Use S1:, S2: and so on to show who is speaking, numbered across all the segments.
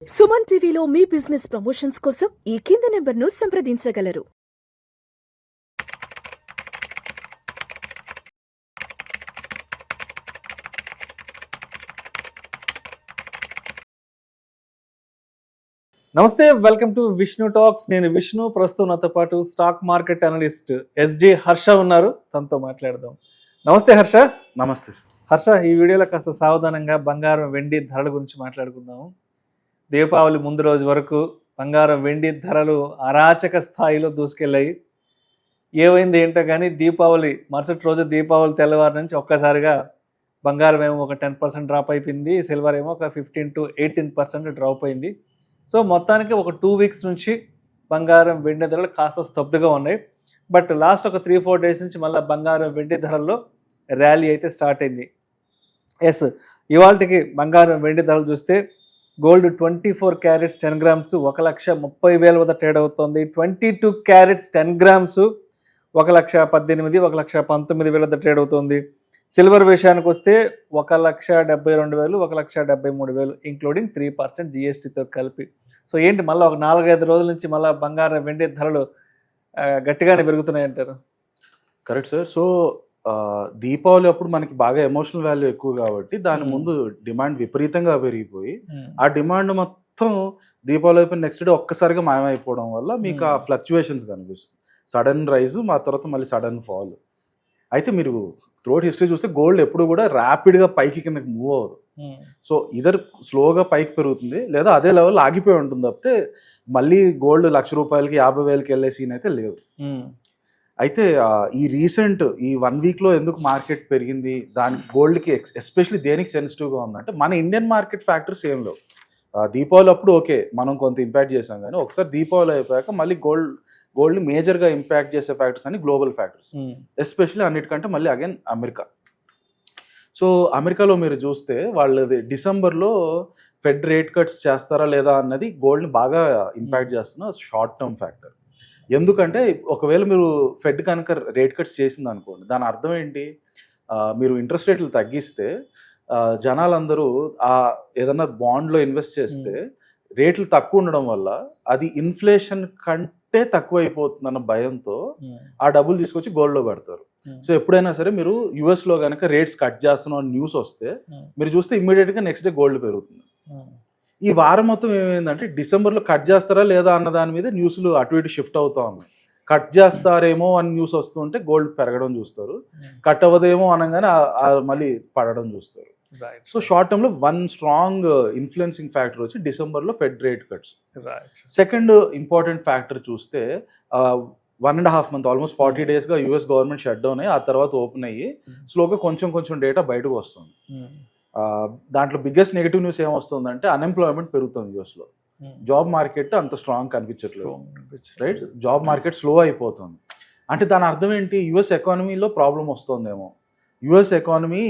S1: సుమన్ టీవీలో మీ business promotions కోసం ఈ కింది నెంబర్ను సంప్రదించగలరు.
S2: నమస్తే, వెల్కమ్ టు విష్ణు టాక్స్. నేను విష్ణు. ప్రస్తుతం నాతో పాటు stock market analyst SJ Harsha ఉన్నారు. తనతో మాట్లాడదాం. నమస్తే హర్ష.
S3: నమస్తే.
S2: హర్ష, ఈ వీడియోలో కాస్త సావధానంగా బంగారం వెండి ధరల గురించి మాట్లాడుకుందాము. దీపావళి ముందు రోజు వరకు బంగారం వెండి ధరలు అరాచక స్థాయిలో దూసుకెళ్ళాయి. ఏమైంది ఏంటో కానీ మరుసటి రోజు దీపావళి తెల్లవారి నుంచి ఒక్కసారిగా బంగారం ఏమో ఒక 10% డ్రాప్ అయిపోయింది, సిల్వర్ ఏమో ఒక 15 to 18% డ్రాప్ అయింది. సో మొత్తానికి ఒక 2 weeks నుంచి బంగారం వెండి ధరలు కాస్త స్తబ్దుగా ఉన్నాయి. బట్ లాస్ట్ ఒక 3-4 days నుంచి మళ్ళీ బంగారం వెండి ధరల్లో ర్యాలీ అయితే స్టార్ట్ అయింది. ఎస్, ఇవాళకి బంగారం వెండి ధరలు చూస్తే గోల్డ్ 24 carats 10 grams 1,30,000 వద్ద ట్రేడ్ అవుతుంది. 22 carats 10 grams 1,18,000 1,19,000 వద్ద ట్రేడ్ అవుతుంది. సిల్వర్ విషయానికి వస్తే 1,72,000 1,73,000 ఇంక్లూడింగ్ 3% GSTతో కలిపి. సో ఏంటి మళ్ళీ ఒక 4-5 రోజుల నుంచి మళ్ళీ బంగారం వెండి ధరలు గట్టిగానే పెరుగుతున్నాయి అంటారు?
S3: Correct sir. సో దీపావళి అప్పుడు మనకి బాగా ఎమోషనల్ వాల్యూ ఎక్కువ కాబట్టి దాని ముందు డిమాండ్ విపరీతంగా పెరిగిపోయి ఆ డిమాండ్ మొత్తం దీపావళి అయిపోయిన నెక్స్ట్ డే ఒక్కసారిగా మాయమైపోవడం వల్ల మీకు ఆ ఫ్లక్చువేషన్స్ కనిపిస్తుంది. సడన్ రైజ్, మా తర్వాత మళ్ళీ సడన్ ఫాల్. అయితే మీరు త్రూఅవుట్ హిస్టరీ చూస్తే గోల్డ్ ఎప్పుడు కూడా ర్యాపిడ్గా పైకి కిందకి మూవ్ అవ్వదు. సో ఇదర్ స్లోగా పైకి పెరుగుతుంది లేదా అదే లెవెల్ ఆగిపోయి ఉంటుంది తప్పితే మళ్ళీ గోల్డ్ ₹1,00,000 50,000 వెళ్ళే సీన్ అయితే లేదు. అయితే ఈ రీసెంట్ ఈ 1 weekలో ఎందుకు మార్కెట్ పెరిగింది, దానికి గోల్డ్కి ఎస్పెషలీ దేనికి సెన్సిటివ్గా ఉందంటే మన ఇండియన్ మార్కెట్ ఫ్యాక్టర్స్ ఏం లేవు. దీపావళి అప్పుడు ఓకే మనం కొంత ఇంపాక్ట్ చేసాం, కానీ ఒకసారి దీపావళి అయిపోయాక మళ్ళీ గోల్డ్ మేజర్గా ఇంపాక్ట్ చేసే ఫ్యాక్టర్స్ అని గ్లోబల్ ఫ్యాక్టర్స్, ఎస్పెషలీ అన్నిటికంటే మళ్ళీ అగైన్ అమెరికా. సో అమెరికాలో మీరు చూస్తే వాళ్ళది డిసెంబర్లో ఫెడ్ రేట్ కట్స్ చేస్తారా లేదా అన్నది గోల్డ్ని బాగా ఇంపాక్ట్ చేస్తున్న షార్ట్ టర్మ్ ఫ్యాక్టర్. ఎందుకంటే ఒకవేళ మీరు ఫెడ్ కనుక రేట్ కట్స్ చేసింది అనుకోండి, దాని అర్థం ఏంటి, మీరు ఇంట్రెస్ట్ రేట్లు తగ్గిస్తే జనాలందరూ ఏదన్నా బాండ్లో ఇన్వెస్ట్ చేస్తే రేట్లు తక్కువ ఉండడం వల్ల అది ఇన్ఫ్లేషన్ కంటే తక్కువ అయిపోతుందన్న భయంతో ఆ డబ్బులు తీసుకొచ్చి గోల్డ్లో పెడతారు. సో ఎప్పుడైనా సరే మీరు యుఎస్లో కనుక రేట్స్ కట్ చేస్తున్నాం న్యూస్ వస్తే మీరు చూస్తే ఇమ్మీడియట్గా నెక్స్ట్ డే గోల్డ్ పెరుగుతుంది. ఈ వారం మొత్తం ఏమైందంటే డిసెంబర్లో కట్ చేస్తారా లేదా అన్న దాని మీద న్యూస్లు అటు ఇటు షిఫ్ట్ అవుతా ఉన్నాయి. కట్ చేస్తారేమో అని న్యూస్ వస్తుంటే గోల్డ్ పెరగడం చూస్తారు, కట్ అవ్వదేమో అనగానే మళ్ళీ పడడం చూస్తారు. సో షార్ట్ టర్మ్లో వన్ స్ట్రాంగ్ ఇన్ఫ్లుయెన్సింగ్ ఫ్యాక్టర్ వచ్చి డిసెంబర్లో Fed rate cuts. Second important factor చూస్తే 1.5 months ఆల్మోస్ట్ 40 daysగా యుఎస్ గవర్నమెంట్ షట్ డౌన్ అయ్యి ఆ తర్వాత ఓపెన్ అయ్యి స్లోగా కొంచెం డేటా బయటకు వస్తుంది. దాంట్లో బిగ్గెస్ట్ నెగిటివ్ న్యూస్ ఏమొస్తుందంటే అన్ఎంప్లాయ్మెంట్ పెరుగుతుంది యూఎస్లో. జాబ్ మార్కెట్ అంత స్ట్రాంగ్ కనిపించట్లేదు, రైట్? జాబ్ మార్కెట్ స్లో అయిపోతుంది. అంటే దాని అర్థం ఏంటి, యుఎస్ ఎకానమీలో ప్రాబ్లం వస్తుందేమో, యుఎస్ ఎకానమీ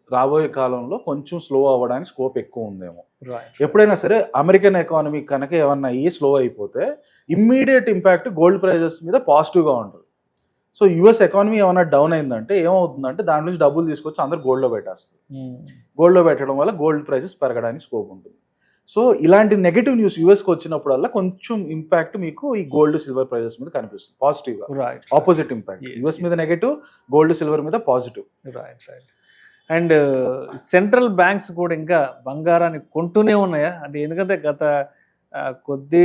S3: రాబోయే కాలంలో కొంచెం స్లో అవ్వడానికి స్కోప్ ఎక్కువ ఉందేమో. ఎప్పుడైనా సరే అమెరికన్ ఎకానమీ కనుక ఏమన్నా అయ్యి స్లో అయిపోతే ఇమ్మీడియట్ ఇంపాక్ట్ గోల్డ్ ప్రైజెస్ మీద పాజిటివ్గా ఉంటుంది. సో యుఎస్ ఎకానమీ ఏమైనా డౌన్ అయిందంటే ఏమవుతుందంటే దాని నుంచి డబ్బులు తీసుకొచ్చి అందరు గోల్డ్లో పెట్టేస్తారు. గోల్డ్లో పెట్టడం వల్ల గోల్డ్ ప్రైసెస్ పెరగడానికి స్కోప్ ఉంటుంది. సో ఇలాంటి నెగటివ్ న్యూస్ యుఎస్కి వచ్చినప్పుడల్లా కొంచెం ఇంపాక్ట్ మీకు ఈ గోల్డ్ సిల్వర్ ప్రైజెస్ మీద కనిపిస్తుంది పాజిటివ్గా. ఆపోజిట్ ఇంపాక్ట్, యుఎస్ మీద నెగటివ్, గోల్డ్ సిల్వర్ మీద పాజిటివ్.
S2: అండ్ సెంట్రల్ బ్యాంక్స్ కూడా ఇంకా బంగారాన్ని కొంటూనే ఉన్నాయా అంటే, ఎందుకంటే గత కొద్ది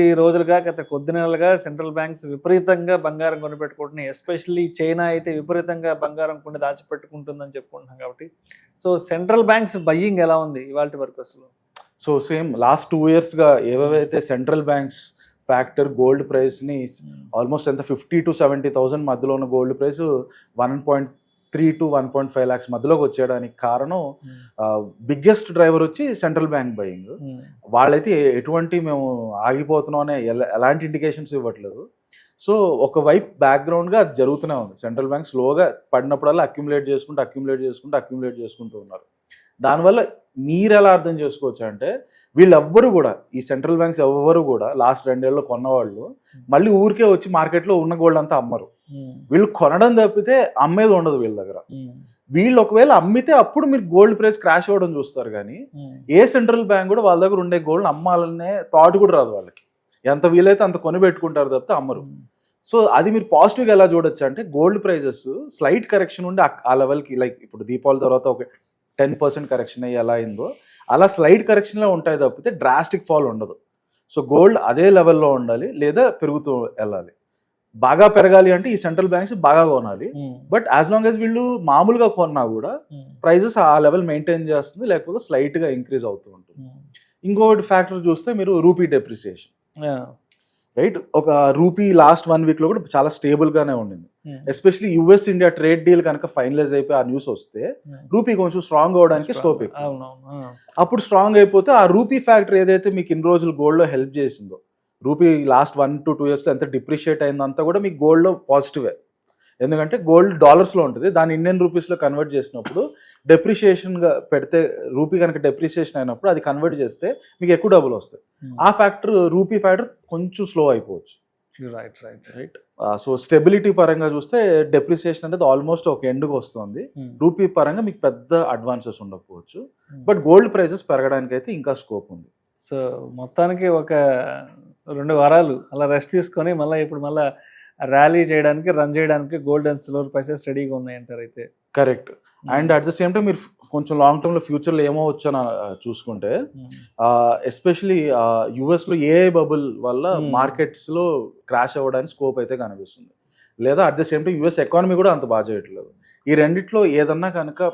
S2: నెలలుగా సెంట్రల్ బ్యాంక్స్ విపరీతంగా బంగారం కొనిపెట్టుకుంటున్నాయి. ఎస్పెషల్లీ చైనా అయితే విపరీతంగా బంగారం కొని దాచిపెట్టుకుంటుందని చెప్పుకుంటున్నాం కాబట్టి. సో సెంట్రల్ బ్యాంక్స్ బయ్యింగ్ ఎలా ఉంది ఇవాళ వరకు అసలు?
S3: సో సేమ్ లాస్ట్ 2 yearsగా ఏవైతే సెంట్రల్ బ్యాంక్స్ ఫ్యాక్టర్ గోల్డ్ ప్రైస్ని ఆల్మోస్ట్ ఎంత 50,000 to 70,000 మధ్యలో ఉన్న గోల్డ్ ప్రైస్ 1.3 to 1.5 lakhs మధ్యలోకి వచ్చేయడానికి కారణం బిగ్గెస్ట్ డ్రైవర్ వచ్చి సెంట్రల్ బ్యాంక్ బయింగ్. వాళ్ళైతే ఎటువంటి మేము ఆగిపోతున్నాం అనే ఎలాంటి ఇండికేషన్స్ ఇవ్వట్లేదు. సో ఒకవైపు బ్యాక్గ్రౌండ్గా అది జరుగుతూనే ఉంది. సెంట్రల్ బ్యాంక్ స్లోగా పడినప్పుడల్లా అక్యుములేట్ చేసుకుంటూ ఉన్నారు. దానివల్ల మీరు ఎలా అర్థం చేసుకోవచ్చు అంటే, వీళ్ళెవ్వరు కూడా ఈ సెంట్రల్ బ్యాంక్స్ ఎవ్వరు కూడా లాస్ట్ 2 years కొన్నవాళ్ళు మళ్ళీ ఊరికే వచ్చి మార్కెట్లో ఉన్న గోల్డ్ అంతా అమ్మరు. వీళ్ళు కొనడం తప్పితే అమ్మేది ఉండదు వీళ్ళ దగ్గర. వీళ్ళు ఒకవేళ అమ్మితే అప్పుడు మీరు గోల్డ్ ప్రైస్ క్రాష్ అవ్వడం చూస్తారు, కానీ ఏ సెంట్రల్ బ్యాంక్ కూడా వాళ్ళ దగ్గర ఉండే గోల్డ్ అమ్మాలనే థాట్ కూడా రాదు వాళ్ళకి. ఎంత వీలైతే అంత కొని పెట్టుకుంటారు తప్పితే అమ్మరు. సో అది మీరు పాజిటివ్గా ఎలా చూడొచ్చు అంటే గోల్డ్ ప్రైజెస్ స్లైట్ కరెక్షన్ ఉండి ఆ లెవెల్కి, లైక్ ఇప్పుడు దీపావళి తర్వాత ఒక 10% కరెక్షన్ అయ్యి ఎలా అయిందో అలా స్లైట్ కరెక్షన్లో ఉంటాయి తప్పితే డ్రాస్టిక్ ఫాల్ ఉండదు. సో గోల్డ్ అదే లెవెల్లో ఉండాలి లేదా పెరుగుతూ వెళ్ళాలి. బాగా పెరగాలి అంటే ఈ సెంట్రల్ బ్యాంక్స్ బాగా కొనాలి. బట్ యాజ్ లాంగ్ యాజ్ వీళ్ళు మామూలుగా కొన్నా కూడా ప్రైజెస్ ఆ లెవెల్ మెయింటైన్ చేస్తుంది, లేకపోతే స్లైట్గా ఇంక్రీజ్ అవుతూ ఉంటుంది. ఇంకొకటి ఫ్యాక్టర్ చూస్తే మీరు రూపీ డెప్రిసియేషన్, రైట్? ఒక రూపీ లాస్ట్ 1 వీక్ లో కూడా చాలా స్టేబుల్ గానే ఉండింది. Especially US India trade deal కనుక ఫైనలైజ్ అయిపోయి ఆ న్యూస్ వస్తే రూపీ కొంచెం స్ట్రాంగ్ అవడానికి స్కోప్ ఎక్కువ. అప్పుడు స్ట్రాంగ్ అయిపోతే ఆ రూపీ ఫ్యాక్టర్ ఏదైతే మీకు ఇన్ని రోజులు గోల్డ్ లో హెల్ప్ చేసిందో, రూపీ లాస్ట్ 1 to 2 years లో ఎంత డిప్రిషియేట్ అయిందంతా కూడా మీకు గోల్డ్ లో పాజిటివే. ఎందుకంటే గోల్డ్ డాలర్స్ లో ఉంటుంది, దాన్ని ఇండియన్ రూపీస్ లో కన్వర్ట్ చేసినప్పుడు డెప్రిషియేషన్ గా పెడితే రూపీ కనుక డెప్రిషియేషన్ అయినప్పుడు అది కన్వర్ట్ చేస్తే మీకు ఎక్కువ డబ్బులు వస్తాయి. ఆ ఫ్యాక్టర్ రూపీ ఫ్యాక్టర్ కొంచెం స్లో అయిపోవచ్చు. రైట్. సో స్టెబిలిటీ పరంగా చూస్తే డెప్రిసియేషన్ అనేది ఆల్మోస్ట్ ఒక ఎండ్కి వస్తుంది. రూపీ పరంగా మీకు పెద్ద అడ్వాన్సెస్ ఉండకపోవచ్చు, బట్ గోల్డ్ ప్రైసెస్ పెరగడానికి అయితే ఇంకా స్కోప్ ఉంది.
S2: సో మొత్తానికి ఒక 2 వారాలు అలా రెస్ట్ తీసుకొని మళ్ళీ ఇప్పుడు మళ్ళీ ర్యాలీ చేయడానికి, రన్ చేయడానికి గోల్డ్ అండ్ సిల్వర్ ప్రైసెస్ రెడీగా ఉన్నాయంటారు అయితే.
S3: Correct. And at the same time మీరు కొంచెం లాంగ్ టర్మ్ లో ఫ్యూచర్ లో ఏమవచ్చు అని చూసుకుంటే, ఎస్పెషలీ యుఎస్ లో ఏఐ బబుల్ వల్ల మార్కెట్స్ లో క్రాష్ అవ్వడానికి స్కోప్ అయితే కనిపిస్తుంది. లేదా at the same time US economy కూడా అంత బాగా చేయట్లేదు. ఈ రెండిట్లో ఏదన్నా కనుక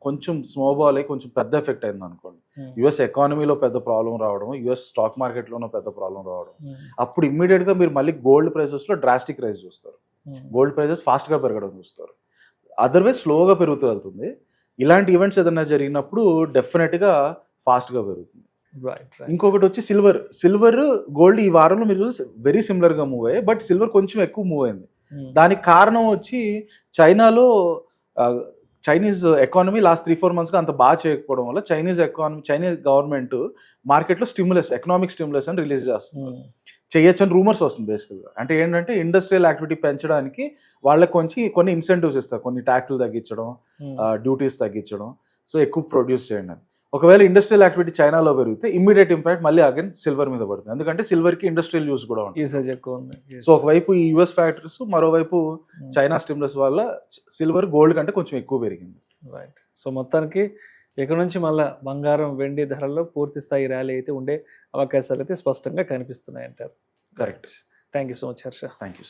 S3: కొంచెం స్నోబాల్ అయ్యి కొంచెం పెద్ద ఎఫెక్ట్ అయింది అనుకోండి, యుఎస్ ఎకానమీలో పెద్ద ప్రాబ్లం రావడం, యుఎస్ స్టాక్ మార్కెట్లోనూ పెద్ద ప్రాబ్లం రావడం, అప్పుడు ఇమ్మీడియట్ గా మీరు మళ్ళీ గోల్డ్ ప్రైసెస్ లో డ్రాస్టిక్ రైజ్ చూస్తారు. గోల్డ్ ప్రైసెస్ ఫాస్ట్ గా పెరగడం చూస్తారు. అదర్వైజ్ స్లోగా పెరుగుతూ వెళ్తుంది. ఇలాంటి ఈవెంట్స్ ఏదైనా జరిగినప్పుడు డెఫినెట్ గా ఫాస్ట్ గా పెరుగుతుంది. ఇంకొకటి వచ్చి సిల్వర్ గోల్డ్ ఈ వారంలో మీరు చూసి వెరీ సిమిలర్ గా మూవ్ అయ్యాయి, బట్ సిల్వర్ కొంచెం ఎక్కువ మూవ్ అయింది. దానికి కారణం వచ్చి చైనాలో చైనీస్ ఎకానమీ లాస్ట్ 3-4 months అంత బాగా చేయకపోవడం వల్ల చైనీస్ గవర్నమెంట్ మార్కెట్లో ఎకనామిక్ స్టిమ్యులస్ అని రిలీజ్ చేస్తుంది. చేయొచ్చని రూమర్స్ వస్తుంది బేసికల్గా. అంటే ఏంటంటే ఇండస్ట్రియల్ యాక్టివిటీ పెంచడానికి వాళ్ళకి కొన్ని ఇన్సెంటివ్స్ ఇస్తారు, కొన్ని ట్యాక్స్లు తగ్గించడం, డ్యూటీస్ తగ్గించడం, సో ఎక్కువ ప్రొడ్యూస్ చేయండి అని. ఒకవేళ ఇండస్ట్రియల్ యాక్టివిటీ చైనాలో పెరిగితే ఇమ్మీడియట్ ఇంపాక్ట్ మళ్ళీ అగైన్ సిల్వర్ మీద పడుతుంది, ఎందుకంటే సిల్వర్ కి ఇండస్ట్రియల్ యూస్ కూడా ఉంటుంది. సో ఒకవైపు ఈ యుఎస్ ఫ్యాక్టరీస్, మరోవైపు చైనా స్టిమ్యులస్ వల్ల సిల్వర్ గోల్డ్ కంటే కొంచెం ఎక్కువ పెరిగింది.
S2: రైట్. సో మొత్తానికి ఇక్కడ నుంచి మళ్ళీ బంగారం, వెండి ధరల్లో పూర్తి స్థాయి ర్యాలీ అయితే ఉండే అవకాశాలు అయితే స్పష్టంగా కనిపిస్తున్నాయి అంటారు.
S3: Correct.
S2: Thank you so much Harsha.
S3: Thank you.